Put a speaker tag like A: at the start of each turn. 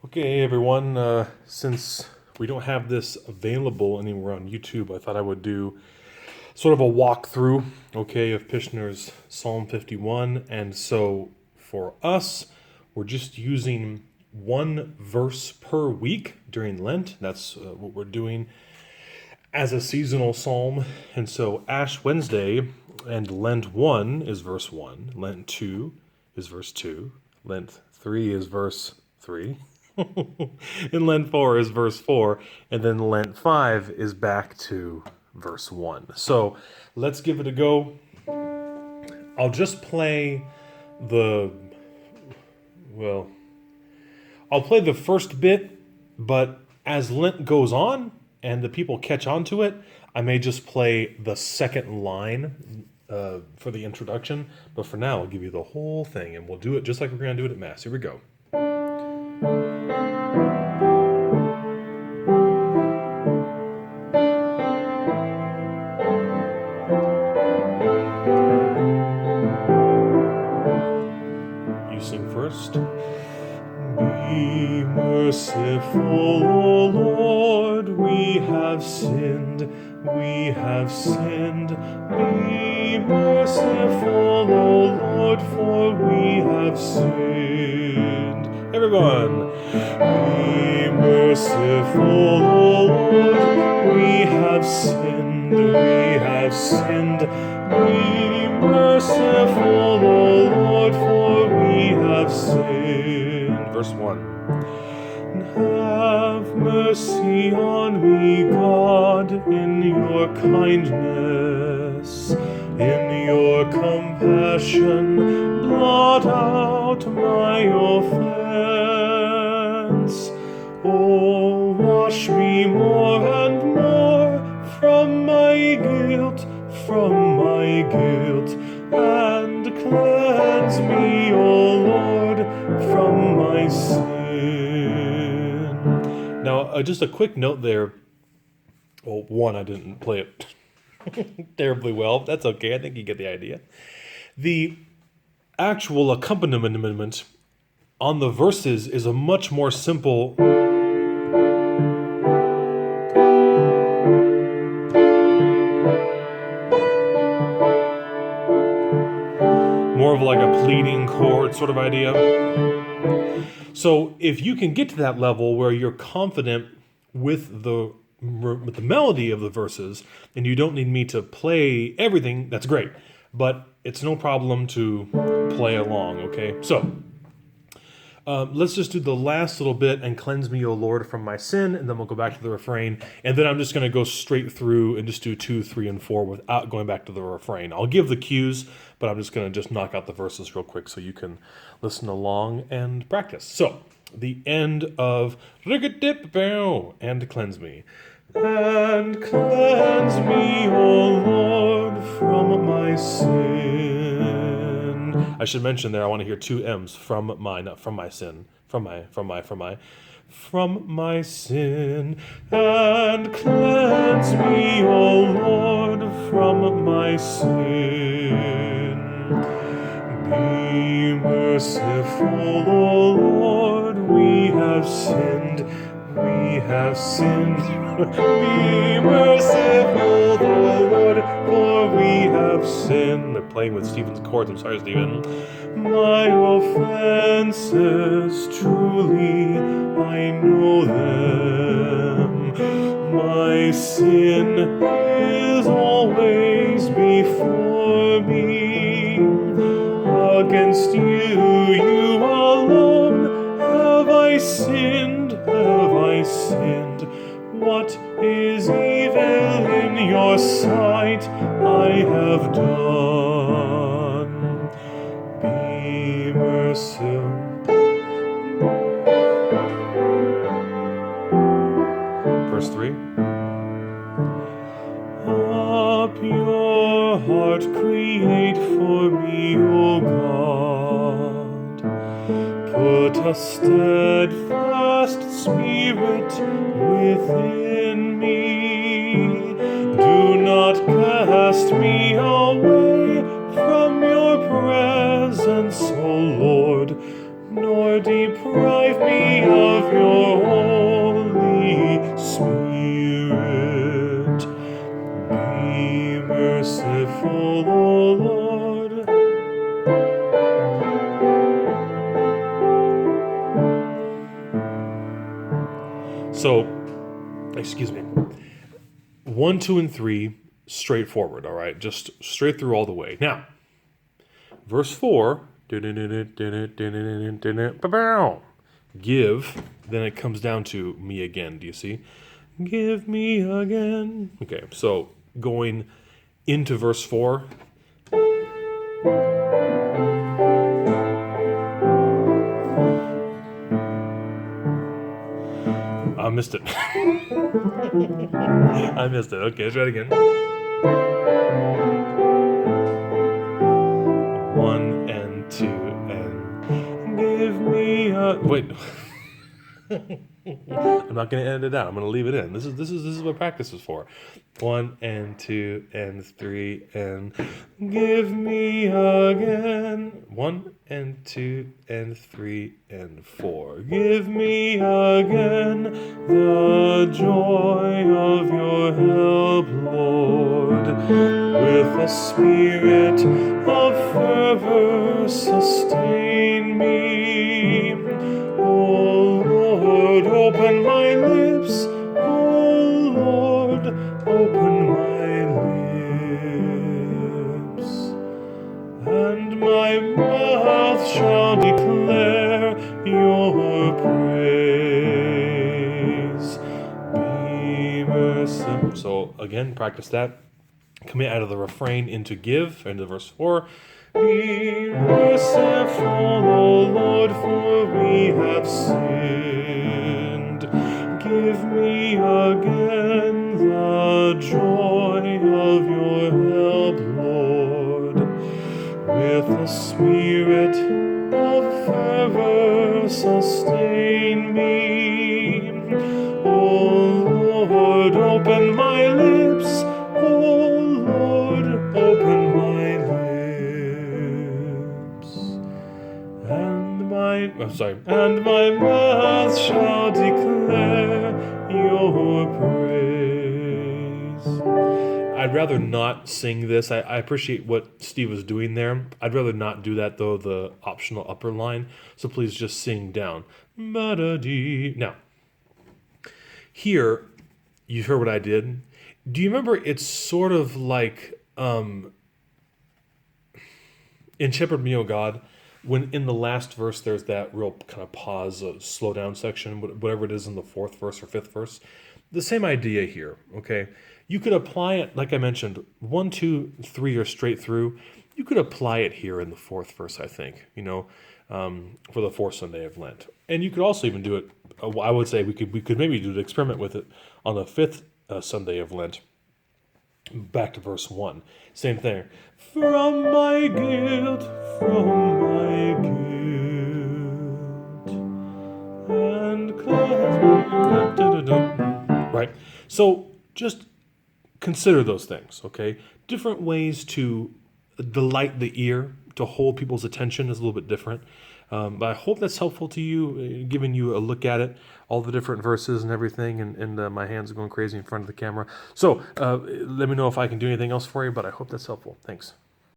A: Okay, everyone, since we don't have this available anywhere on YouTube, I thought I would do sort of a walkthrough, okay, of Pishner's Psalm 51. And so for us, we're just using one verse per week during Lent. That's what we're doing as a seasonal psalm. And so Ash Wednesday and Lent 1 is verse 1, Lent 2 is verse 2, Lent 3 is verse 3. And Lent 4 is verse 4, and then Lent 5 is back to verse 1. So let's give it a go. I'll just play the, well, I'll play the first bit, but as Lent goes on and the people catch on to it, I may just play the second line for the introduction. But for now, I'll give you the whole thing, and we'll do it just like we're going to do it at Mass. Here we go. You sing first. Be merciful, O Lord, we have sinned, we have sinned. Be merciful, O Lord, for we have sinned. Everyone. Be merciful, O Lord, we have sinned, we have sinned. Be merciful, O Lord, for we have sinned. Verse 1. Have mercy on me, God, in your kindness, in your compassion, blot out my offense. Oh, wash me more and more from my guilt, and cleanse me, O Lord, from my sin. Now, just a quick note there. Well, one, I didn't play it terribly well. That's okay. I think you get the idea. The actual accompaniment on the verses is a much more simple. More of like a pleading chord sort of idea. So if you can get to that level where you're confident with the melody of the verses, and you don't need me to play everything, that's great. But it's no problem to play along, okay? So let's just do the last little bit, and cleanse me, O Lord, from my sin, and then we'll go back to the refrain. And then I'm just going to go straight through and just do 2, 3, and 4 without going back to the refrain. I'll give the cues, but I'm just going to just knock out the verses real quick so you can listen along and practice. So, the end of and cleanse me. And cleanse me, O Lord, from my sin. I should mention there, I want to hear 2 M's. From my, not from my sin. From my sin. And cleanse me, O Lord, from my sin. Be merciful, O Lord, we have sinned, we have sinned. Be merciful, O Lord, for we have sinned. They're playing with Stephen's chords. I'm sorry, Stephen. My offenses, truly, I know them. My sin is always before me. Against you, you alone, have I sinned, have I sinned. What is evil in your sight I have done. Be merciful. Verse 3. A pure heart create for me, O God. Put a steadfast spirit within me. Do not cast me away from your presence, O Lord, nor deprive me of your So, excuse me. 1, 2, and 3, straightforward, all right? Just straight through all the way. Now, verse 4, give, then it comes down to me again. Do you see? Give me again. Okay, so going into verse 4. I missed it. I missed it. Okay, let's try it again. 1 and 2 and give me a wait. I'm not going to edit it out. I'm going to leave it in. This is what practice is for. 1 and 2 and 3 and give me again. 1 and 2 and 3 and 4. Give me again the joy of your help, Lord. With a spirit of fervor sustain me. Oh Lord, open my lips. Oh Lord, open my lips. And my mouth shall declare your praise. Be merciful. So again, practice that. Coming out of the refrain into give, into verse 4. Be merciful, O Lord, for we have sinned. Give me again the joy of your help, Lord. With a spirit of fervor sustain me. O Lord, open my lips. O Lord, open my lips. And my mouth shall declare your praise. I'd rather not sing this. I appreciate what Steve was doing there. I'd rather not do that, though, the optional upper line. So please just sing down. Now, here, you heard what I did. Do you remember it's sort of like in Shepherd Me, O God, when in the last verse there's that real kind of pause, slow down section, whatever it is in the 4th verse or 5th verse. The same idea here, okay? You could apply it, like I mentioned, 1, 2, 3 are straight through. You could apply it here in the 4th verse, I think, for the 4th Sunday of Lent. And you could also even do it, I would say we could maybe do an experiment with it on the 5th Sunday of Lent. Back to verse 1. Same thing. From my guilt, and right. So just consider those things, okay? Different ways to delight the ear, to hold people's attention is a little bit different. But I hope that's helpful to you, giving you a look at it, all the different verses and everything, and my hands are going crazy in front of the camera. So let me know if I can do anything else for you, but I hope that's helpful. Thanks.